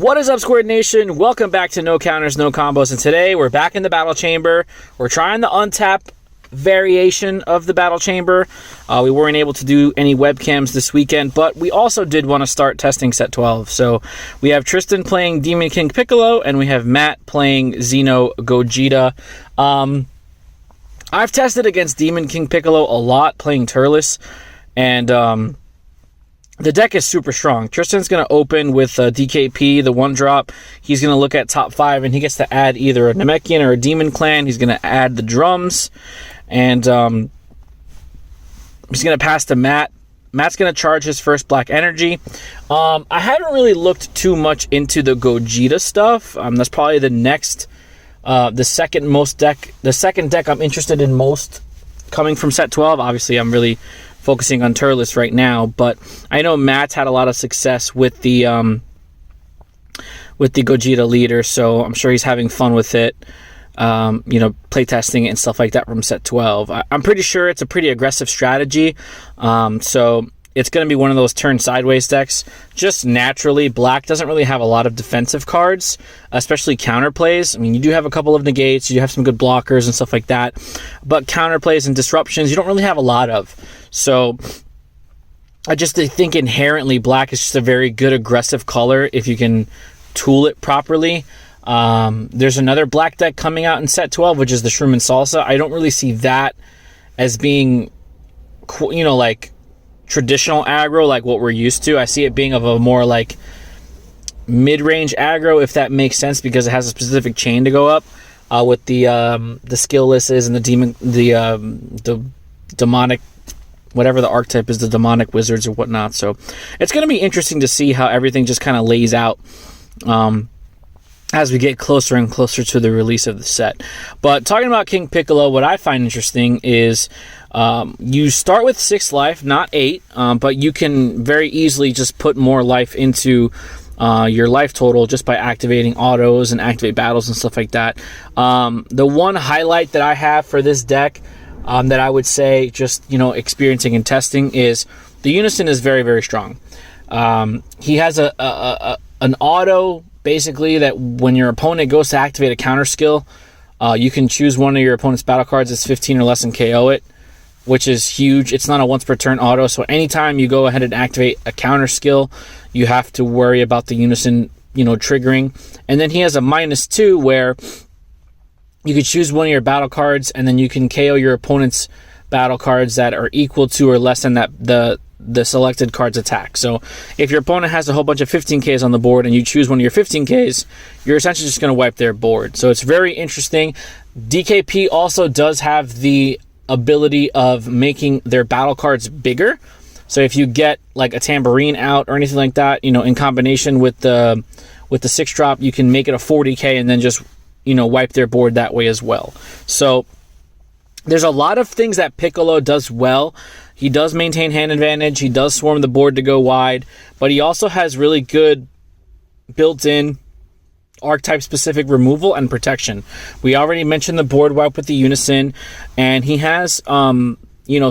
What is up, Squared Nation? Welcome back to No Counters, No Combos, and today we're back in the Battle Chamber. We're trying the untap variation of the Battle Chamber. We weren't able to do any webcams this weekend, but we also did want to start testing set 12. So we have Tristan playing Demon King Piccolo, and we have Matt playing Xeno Gogeta. I've tested against Demon King Piccolo a lot, playing Turles, and the deck is super strong. Tristan's going to open with DKP, the 1-drop. He's going to look at top 5, and he gets to add either a Namekian or a Demon Clan. He's going to add the drums, and he's going to pass to Matt. Matt's going to charge his first black energy. I haven't really looked too much into the Gogeta stuff. That's probably the next, the second deck I'm interested in most coming from set 12. Obviously, I'm really focusing on Turles right now, but I know Matt's had a lot of success with the Gogeta leader, so I'm sure he's having fun with it, playtesting it and stuff like that from set 12. I'm pretty sure it's a pretty aggressive strategy, so it's going to be one of those turn sideways decks. Just naturally, black doesn't really have a lot of defensive cards, especially counterplays. I mean, you do have a couple of negates, you have some good blockers and stuff like that, but counterplays and disruptions, you don't really have a lot of. So I just think inherently black is just a very good aggressive color if you can tool it properly. There's another black deck coming out in set 12, which is the Shroom and Salsa. I don't really see that as being, like traditional aggro, like what we're used to. I see it being of a more like mid-range aggro, if that makes sense, because it has a specific chain to go up with the skilllesses and the demonic, whatever the archetype is, the demonic wizards or whatnot. So it's going to be interesting to see how everything just kind of lays out as we get closer and closer to the release of the set. But talking about King Piccolo, what I find interesting is you start with 6 life, not 8, but you can very easily just put more life into your life total just by activating autos and activate battles and stuff like that. The one highlight that I have for this deck that I would say, just experiencing and testing, is the Unison is very, very strong. He has an auto, basically, that when your opponent goes to activate a counter skill, you can choose one of your opponent's battle cards that's 15 or less and KO it, which is huge. It's not a once per turn auto, so anytime you go ahead and activate a counter skill, you have to worry about the Unison, triggering. And then he has a -2 where you could choose one of your battle cards, and then you can KO your opponent's battle cards that are equal to or less than that the selected card's attack. So if your opponent has a whole bunch of 15Ks on the board and you choose one of your 15Ks, you're essentially just going to wipe their board. So it's very interesting. DKP also does have the ability of making their battle cards bigger. So if you get like a tambourine out or anything like that, in combination with the 6-drop, you can make it a 40K and then just wipe their board that way as well. So there's a lot of things that Piccolo does well. He does maintain hand advantage. He does swarm the board to go wide, but he also has really good built-in archetype-specific removal and protection. We already mentioned the board wipe with the Unison, and he has, Drum is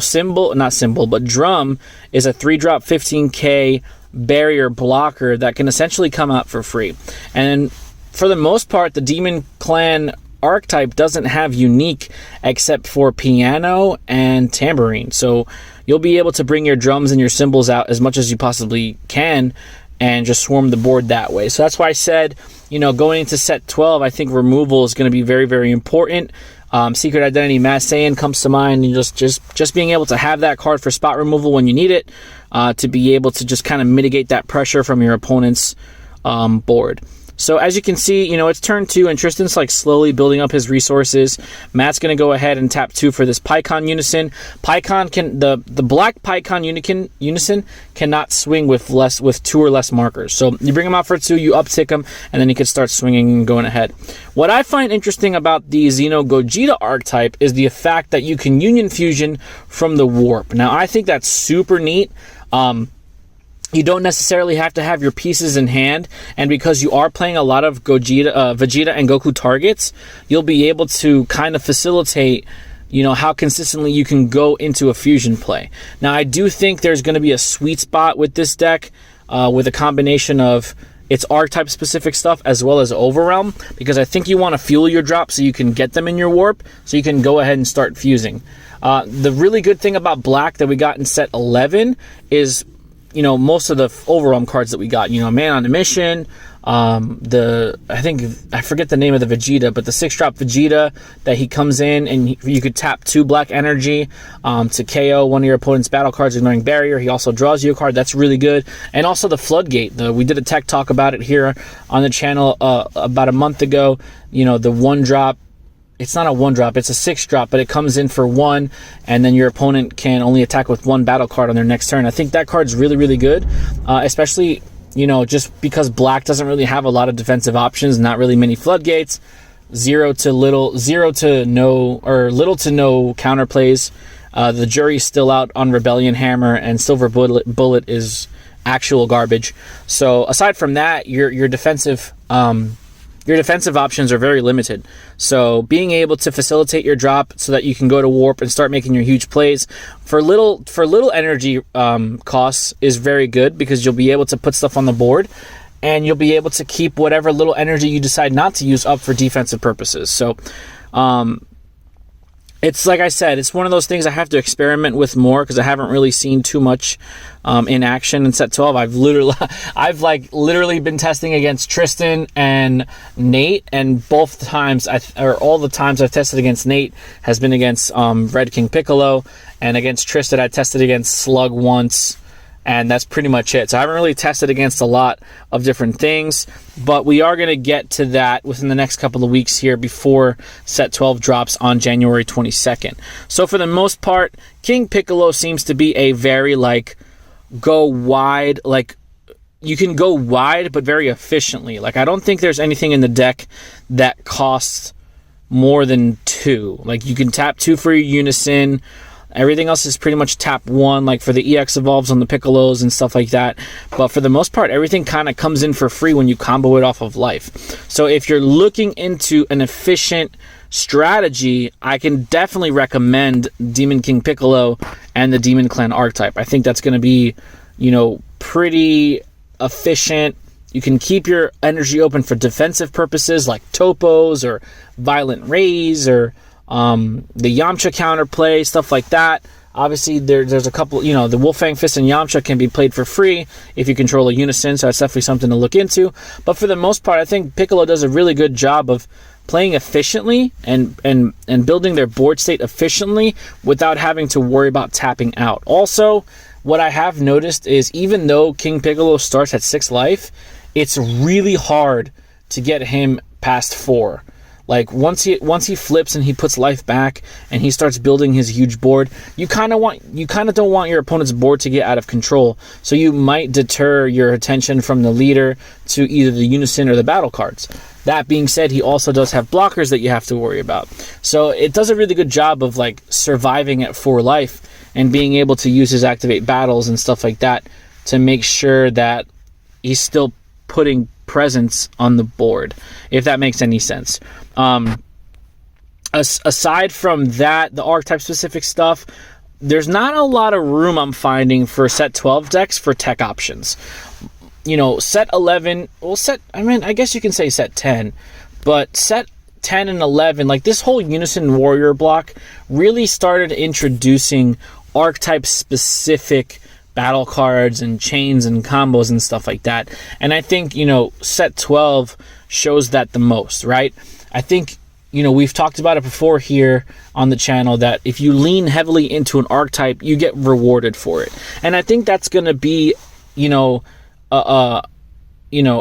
a 3-drop 15K barrier blocker that can essentially come out for free. And for the most part, the Demon Clan archetype doesn't have unique except for piano and tambourine. So you'll be able to bring your drums and your cymbals out as much as you possibly can and just swarm the board that way. So that's why I said, going into set 12, I think removal is going to be very, very important. Secret Identity Mass Saiyan comes to mind, and just being able to have that card for spot removal when you need it, to be able to just kind of mitigate that pressure from your opponent's board. So as you can see, it's turn 2, and Tristan's like slowly building up his resources. Matt's going to go ahead and tap 2 for this Pycon Unison. The black Pycon Unison cannot swing with 2 or less markers. So you bring him out for 2, you uptick him, and then he can start swinging and going ahead. What I find interesting about the Xeno Gogeta archetype is the fact that you can Union Fusion from the Warp. Now, I think that's super neat. You don't necessarily have to have your pieces in hand, and because you are playing a lot of Vegeta and Goku targets, you'll be able to kind of facilitate, how consistently you can go into a fusion play. Now, I do think there's going to be a sweet spot with this deck, with a combination of, it's archetype specific stuff as well as Overwhelm, because I think you want to fuel your drop so you can get them in your warp, so you can go ahead and start fusing. The really good thing about black that we got in set 11 is, most of the Overwhelm cards that we got, Man on a Mission, I forget the name of the Vegeta, but the 6-drop Vegeta that he comes in and you could tap 2 black energy to KO one of your opponent's battle cards, ignoring barrier. He also draws you a card. That's really good. And also the Floodgate. We did a tech talk about it here on the channel about a month ago. The 1-drop. It's not a 1-drop, it's a 6-drop, but it comes in for 1, and then your opponent can only attack with 1 battle card on their next turn. I think that card's really, really good, especially, just because black doesn't really have a lot of defensive options, not really many floodgates, little to no counterplays. The jury's still out on Rebellion Hammer, and Silver Bullet is actual garbage. So aside from that, your defensive options are very limited. So being able to facilitate your drop so that you can go to warp and start making your huge plays for little energy costs is very good, because you'll be able to put stuff on the board and you'll be able to keep whatever little energy you decide not to use up for defensive purposes. So it's like I said, it's one of those things I have to experiment with more, because I haven't really seen too much in action in set 12. I've literally been testing against Tristan and Nate, and all the times I've tested against Nate has been against Red King Piccolo, and against Tristan I tested against Slug once, and that's pretty much it. So I haven't really tested against a lot of different things, but we are going to get to that within the next couple of weeks here before set 12 drops on January 22nd. So for the most part, King Piccolo seems to be a very go wide, you can go wide but very efficiently. I don't think there's anything in the deck that costs more than 2. You can tap 2 for your Unison. Everything else is pretty much tap 1, for the EX Evolves on the Piccolos and stuff like that. But for the most part, everything kind of comes in for free when you combo it off of life. So if you're looking into an efficient strategy, I can definitely recommend Demon King Piccolo and the Demon Clan archetype. I think that's going to be, pretty efficient. You can keep your energy open for defensive purposes like Topos or Violent Rays or the Yamcha counterplay, stuff like that. Obviously, there's a couple, the Wolfang Fist and Yamcha can be played for free if you control a Unison, so that's definitely something to look into. But for the most part, I think Piccolo does a really good job of playing efficiently and building their board state efficiently without having to worry about tapping out. Also, what I have noticed is, even though King Piccolo starts at 6 life, it's really hard to get him past 4. Once he flips and he puts life back and he starts building his huge board, you kind of don't want your opponent's board to get out of control. So you might deter your attention from the leader to either the Unison or the battle cards. That being said, he also does have blockers that you have to worry about. So it does a really good job of surviving at 4 life and being able to use his activate battles and stuff like that to make sure that he's still putting presence on the board, if that makes any sense. Aside from that, the archetype specific stuff, there's not a lot of room I'm finding for set 12 decks for tech options. Set 11, I guess you can say set 10, but set 10 and 11, this whole Unison Warrior block really started introducing archetype specific battle cards and chains and combos and stuff like that. And I think, set 12 shows that the most, right? I think, we've talked about it before here on the channel that if you lean heavily into an archetype, you get rewarded for it. And I think that's going to be, a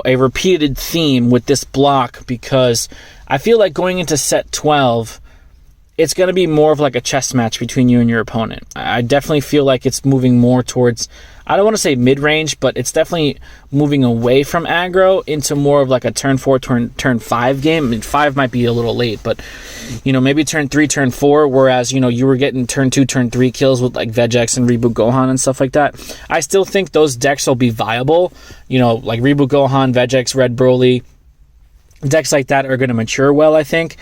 repeated theme with this block, because I feel like going into set 12, it's going to be more of a chess match between you and your opponent. I definitely feel like it's moving more towards, I don't want to say mid-range, but it's definitely moving away from aggro into more of a turn 4, turn 5 game. 5 might be a little late, but, maybe turn 3, turn 4, whereas, you were getting turn 2, turn 3 kills with Vegex and Reboot Gohan and stuff like that. I still think those decks will be viable, Reboot Gohan, Vegex, Red Broly. Decks like that are going to mature well, I think,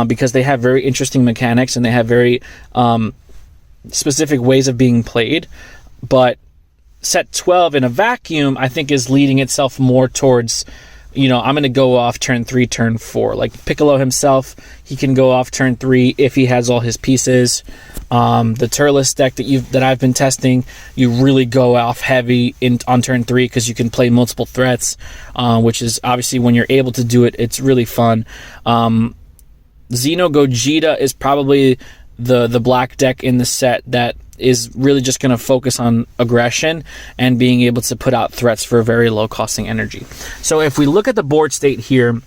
because they have very interesting mechanics and they have very specific ways of being played. But set 12 in a vacuum, I think is leading itself more towards, I'm going to go off turn 3, turn 4. Like Piccolo himself, he can go off turn 3 if he has all his pieces. The Turles deck that I've been testing, you really go off heavy on turn 3 because you can play multiple threats, which is obviously when you're able to do it, it's really fun. Xeno Gogeta is probably the black deck in the set that is really just going to focus on aggression and being able to put out threats for very low costing energy. So if we look at the board state here,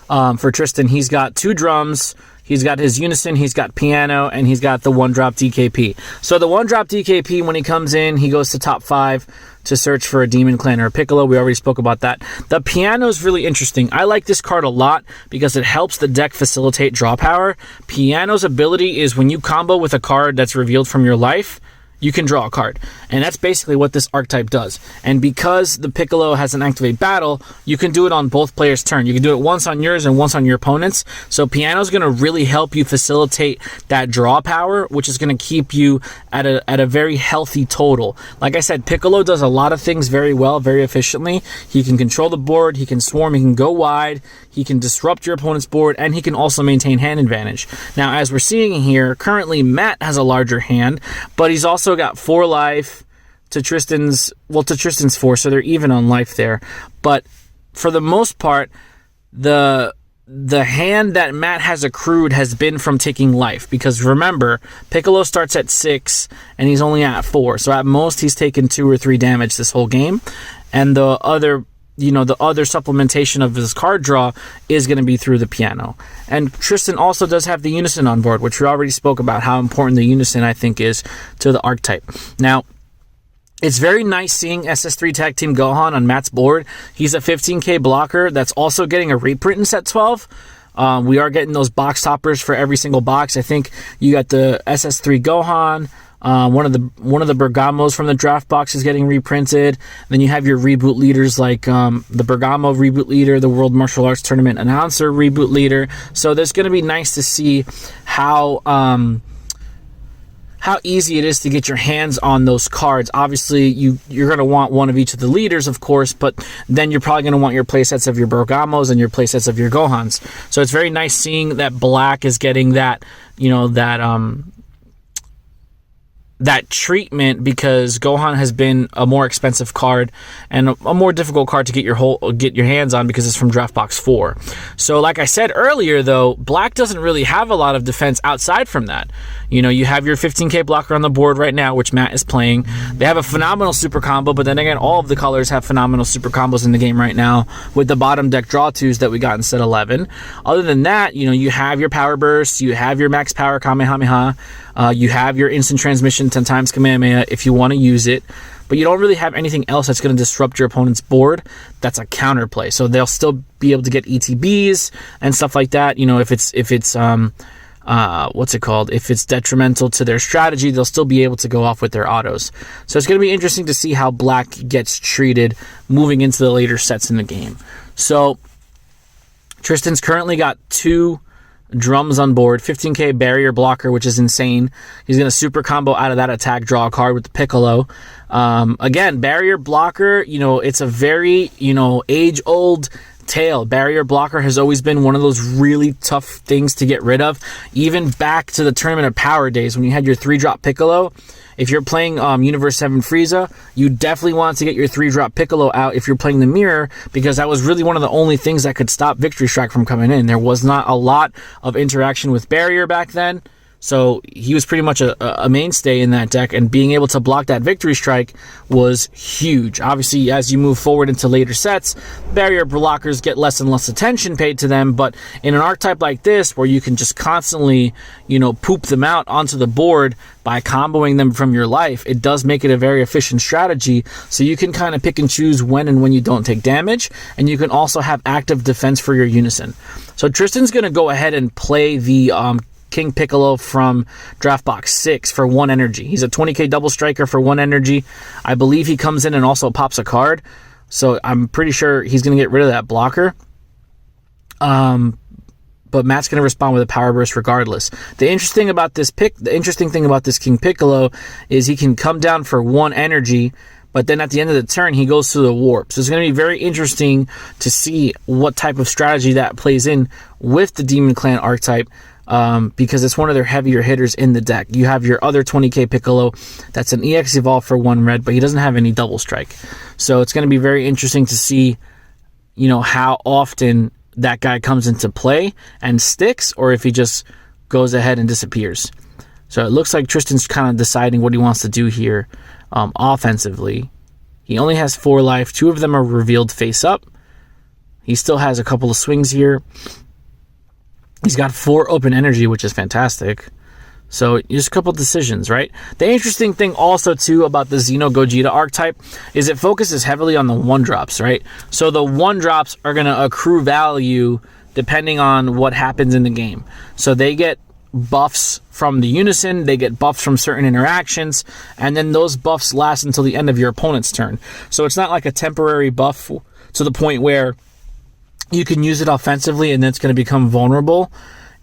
for Tristan, he's got 2 drums, he's got his Unison, he's got Piano, and he's got the 1-drop DKP. So the 1-drop DKP, when he comes in, he goes to top 5 to search for a Demon Clan or a Piccolo. We already spoke about that. The Piano is really interesting. I like this card a lot because it helps the deck facilitate draw power. Piano's ability is when you combo with a card that's revealed from your life, you can draw a card. And that's basically what this archetype does. And because the Piccolo has an activate battle, you can do it on both players' turn. You can do it once on yours and once on your opponent's. So Piano's going to really help you facilitate that draw power, which is going to keep you at a very healthy total. Like I said, Piccolo does a lot of things very well, very efficiently. He can control the board, he can swarm, he can go wide, he can disrupt your opponent's board, and he can also maintain hand advantage. Now, as we're seeing here, currently Matt has a larger hand, but he's also got 4 life to Tristan's 4, so they're even on life there. But for the most part, the hand that Matt has accrued has been from taking life, because remember, Piccolo starts at 6 and he's only at 4, so at most he's taken 2 or 3 damage this whole game, and the other supplementation of his card draw is going to be through the Piano. And Tristan also does have the Unison on board, which we already spoke about how important the Unison, I think, is to the archetype. Now, it's very nice seeing SS3 Tag Team Gohan on Matt's board. He's a 15k blocker that's also getting a reprint in set 12. We are getting those box toppers for every single box. I think you got the SS3 Gohan. One of the Bergamos from the draft box is getting reprinted. Then you have your reboot leaders like the Bergamo reboot leader, the World Martial Arts Tournament announcer reboot leader. So there's going to be nice to see how easy it is to get your hands on those cards. Obviously, you're going to want one of each of the leaders, of course, but then you're probably going to want your playsets of your Bergamos and your playsets of your Gohans. So it's very nice seeing that black is getting that treatment, because Gohan has been a more expensive card and a more difficult card to get your hands on because it's from Draft Box 4. So like I said earlier, though, black doesn't really have a lot of defense outside from that. You have your 15k blocker on the board right now, which Matt is playing. They have a phenomenal super combo, but then again, all of the colors have phenomenal super combos in the game right now with the bottom deck draw 2s that we got in set 11. Other than that, you have your power burst, you have your max power Kamehameha, you have your instant transmission 10 times Kamehameha if you want to use it, but you don't really have anything else that's going to disrupt your opponent's board that's a counterplay. So they'll still be able to get ETBs and stuff like that. If it's if it's detrimental to their strategy, they'll still be able to go off with their autos. So it's going to be interesting to see how black gets treated moving into the later sets in the game. So Tristan's currently got 2 drums on board, 15k barrier blocker, which is insane. He's going to super combo out of that attack, draw a card with the Piccolo. Again, barrier blocker, it's a very, age-old tale. Barrier blocker has always been one of those really tough things to get rid of. Even back to the Tournament of Power days when you had your 3-drop Piccolo. If you're playing Universe 7 Frieza, you definitely want to get your 3-drop Piccolo out if you're playing the Mirror, because that was really one of the only things that could stop Victory Strike from coming in. There was not a lot of interaction with Barrier back then, so he was pretty much a mainstay in that deck, and being able to block that Victory Strike was huge. Obviously, as you move forward into later sets, barrier blockers get less and less attention paid to them, but in an archetype like this, where you can just constantly, poop them out onto the board by comboing them from your life, it does make it a very efficient strategy, so you can kind of pick and choose when and when you don't take damage, and you can also have active defense for your Unison. So Tristan's going to go ahead and play the King Piccolo from Draft Box 6 for 1 energy. He's a 20k double striker for 1 energy. I believe he comes in and also pops a card, so I'm pretty sure he's going to get rid of that blocker. But but Matt's going to respond with a power burst regardless. The interesting thing about this King Piccolo is he can come down for 1 energy, but then at the end of the turn, he goes to the warp. So it's going to be very interesting to see what type of strategy that plays in with the Demon Clan archetype, because it's one of their heavier hitters in the deck. You have your other 20k Piccolo, that's an EX Evolve for 1 red, but he doesn't have any double strike. So it's going to be very interesting to see, how often that guy comes into play and sticks, or if he just goes ahead and disappears. So it looks like Tristan's kind of deciding what he wants to do here offensively. He only has 4 life. 2 of them are revealed face up. He still has a couple of swings here. He's got 4 open energy, which is fantastic. So just a couple of decisions, right? The interesting thing also, too, about the Xeno Gogeta archetype is it focuses heavily on the 1-drops, right? So the 1-drops are going to accrue value depending on what happens in the game. So they get buffs from the Unison, they get buffs from certain interactions, and then those buffs last until the end of your opponent's turn. So it's not like a temporary buff to the point where you can use it offensively and then it's going to become vulnerable.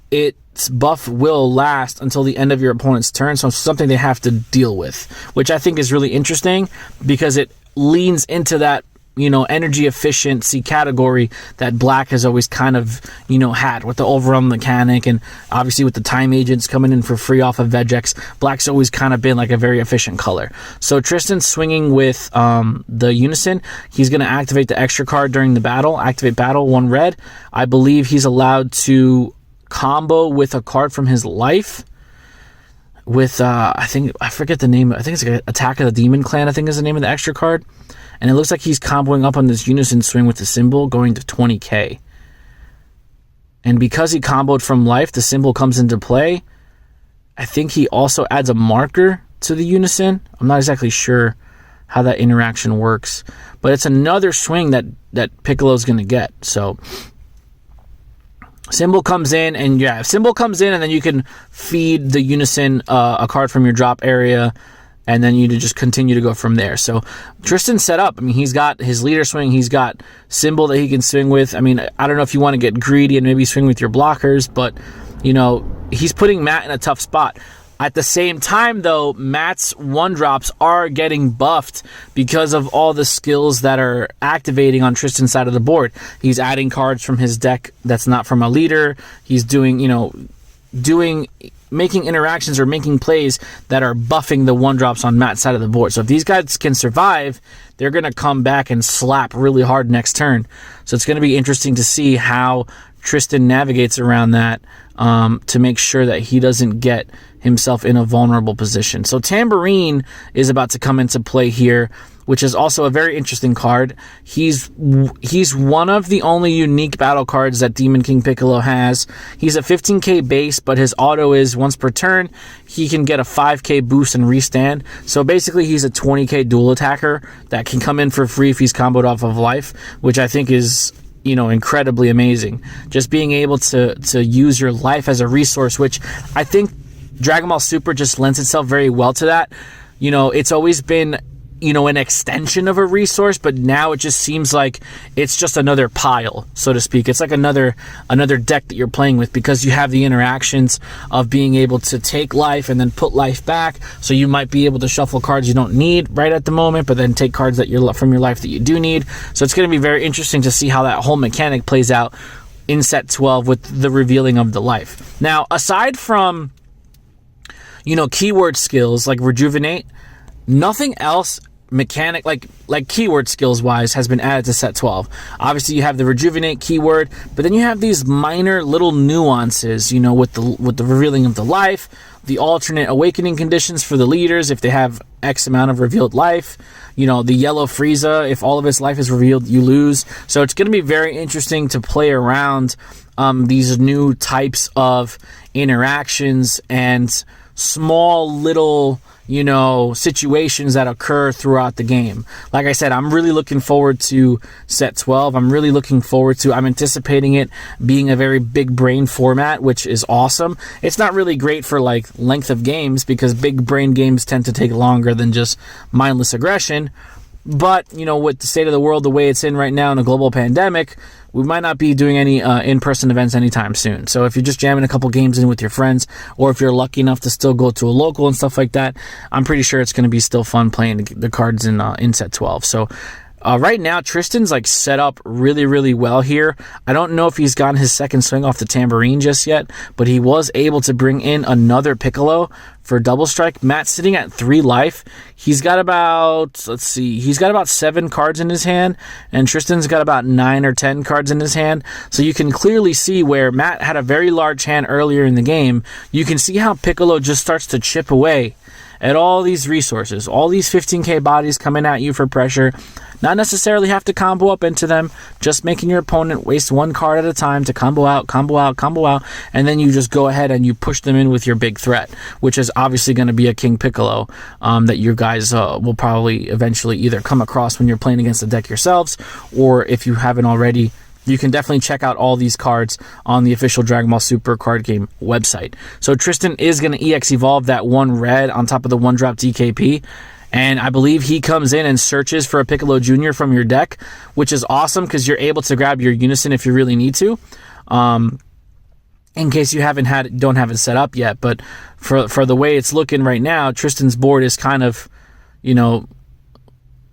Its buff will last until the end of your opponent's turn, so it's something they have to deal with, which I think is really interesting because it leans into that, energy efficiency category that Black has always kind of, had with the overrun mechanic, and obviously with the time agents coming in for free off of Vegex, Black's always kind of been like a very efficient color. So Tristan's swinging with the Unison. He's going to activate the extra card during the battle, activate battle, 1 red. I believe he's allowed to combo with a card from his life with, I forget the name, I think it's like Attack of the Demon Clan, I think is the name of the extra card. And it looks like he's comboing up on this Unison swing with the symbol, going to 20k. And because he comboed from life, the symbol comes into play. I think he also adds a marker to the Unison. I'm not exactly sure how that interaction works. But it's another swing that Piccolo's going to get. So symbol comes in, and symbol comes in, and then you can feed the Unison a card from your drop area, and then you just continue to go from there. So Tristan's set up. I mean, he's got his leader swing. He's got symbol that he can swing with. I mean, I don't know if you want to get greedy and maybe swing with your blockers, but, he's putting Matt in a tough spot. At the same time, though, Matt's 1-drops are getting buffed because of all the skills that are activating on Tristan's side of the board. He's adding cards from his deck that's not from a leader. He's doing, making interactions or making plays that are buffing the 1-drops on Matt's side of the board. So if these guys can survive, they're going to come back and slap really hard next turn. So it's going to be interesting to see how Tristan navigates around that to make sure that he doesn't get himself in a vulnerable position. So Tambourine is about to come into play here, which is also a very interesting card. He's one of the only unique battle cards that Demon King Piccolo has. He's a 15k base, but his auto is once per turn, he can get a 5k boost and restand. So basically he's a 20k dual attacker that can come in for free if he's comboed off of life, which I think is incredibly amazing. Just being able to use your life as a resource, which I think Dragon Ball Super just lends itself very well to that. It's always been an extension of a resource, but now it just seems like it's just another pile, so to speak. It's like another deck that you're playing with, because you have the interactions of being able to take life and then put life back. So you might be able to shuffle cards you don't need right at the moment, but then take cards from your life that you do need. So it's going to be very interesting to see how that whole mechanic plays out in set 12 with the revealing of the life. Now, aside from keyword skills like Rejuvenate, nothing else mechanic like keyword skills wise has been added to set 12. Obviously you have the Rejuvenate keyword, but then you have these minor little nuances, with the revealing of the life, the alternate awakening conditions for the leaders if they have X amount of revealed life, the yellow Frieza, if all of his life is revealed, you lose. So it's going to be very interesting to play around these new types of interactions and small little situations that occur throughout the game. Like I said, I'm really looking forward to set 12. I'm anticipating it being a very big brain format, which is awesome. It's not really great for length of games, because big brain games tend to take longer than just mindless aggression. But, you know, with the state of the world the way it's in right now in a global pandemic, we might not be doing any in-person events anytime soon. So if you're just jamming a couple games in with your friends, or if you're lucky enough to still go to a local and stuff like that, I'm pretty sure it's going to be still fun playing the cards in set 12. So right now, Tristan's like set up really, really well here. I don't know if he's gotten his second swing off the tambourine just yet, but he was able to bring in another Piccolo for double strike. Matt's sitting at 3 life. He's got about, let's see, he's got about 7 cards in his hand, and Tristan's got about 9 or 10 cards in his hand. So you can clearly see where Matt had a very large hand earlier in the game. You can see how Piccolo just starts to chip away at all these resources, all these 15k bodies coming at you for pressure. Not necessarily have to combo up into them, just making your opponent waste 1 card at a time to combo out, and then you just go ahead and you push them in with your big threat, which is obviously going to be a King Piccolo that you guys will probably eventually either come across when you're playing against the deck yourselves, or if you haven't already, you can definitely check out all these cards on the official Dragon Ball Super card game website. So Tristan is going to EX Evolve that 1 red on top of the 1-drop DKP. And I believe he comes in and searches for a Piccolo Jr. from your deck, which is awesome because you're able to grab your Unison if you really need to. In case you don't have it set up yet. But for the way it's looking right now, Tristan's board is kind of, you know,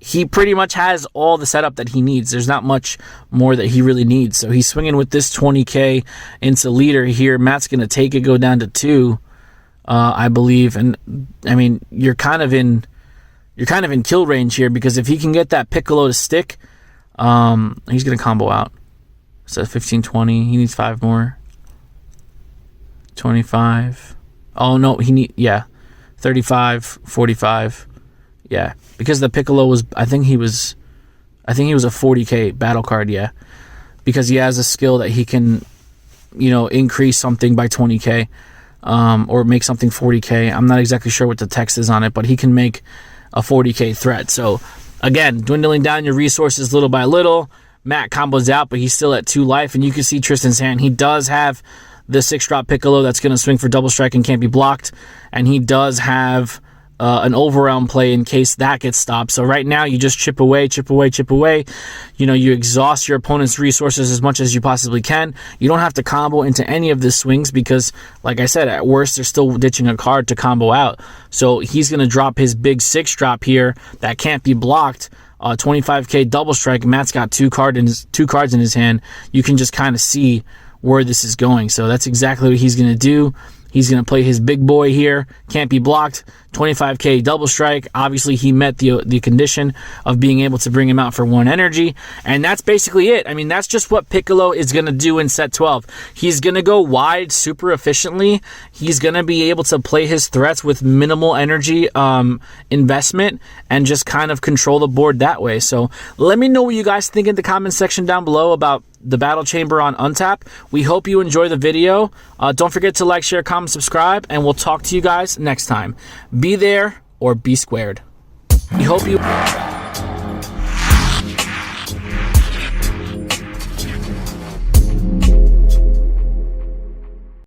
he pretty much has all the setup that he needs. There's not much more that he really needs. So he's swinging with this 20k into leader here. Matt's going to take it, go down to 2, I believe. And, I mean, you're kind of in kill range here, because if he can get that Piccolo to stick, he's going to combo out. So 15, 20. He needs 5 more. 25. Oh, no. 35, 45. Yeah. Because the Piccolo was, I think he was a 40k battle card, yeah. Because he has a skill that he can, you know, increase something by 20k, or make something 40k. I'm not exactly sure what the text is on it, but he can make a 40k threat. So again, dwindling down your resources little by little. Matt combos out, but he's still at 2 life, and you can see Tristan's hand. He does have the 6-drop Piccolo that's going to swing for double strike and can't be blocked, and he does have an overwhelm play in case that gets stopped. So right now you just chip away. You know, you exhaust your opponent's resources as much as you possibly can. You don't have to combo into any of the swings because, like I said, at worst they're still ditching a card to combo out. So he's going to drop his big 6-drop here that can't be blocked. 25k double strike. Matt's got 2 cards in his hand. You can just kind of see where this is going. So that's exactly what he's going to do. He's going to play his big boy here. Can't be blocked. 25k double strike. Obviously, he met the condition of being able to bring him out for 1 energy. And that's basically it. I mean, that's just what Piccolo is going to do in set 12. He's going to go wide super efficiently. He's going to be able to play his threats with minimal energy investment and just kind of control the board that way. So let me know what you guys think in the comment section down below about the Battle Chamber on Untap. We hope you enjoy the video. Don't forget to like, share, comment, subscribe, and we'll talk to you guys next time. Be there or be squared. We hope you...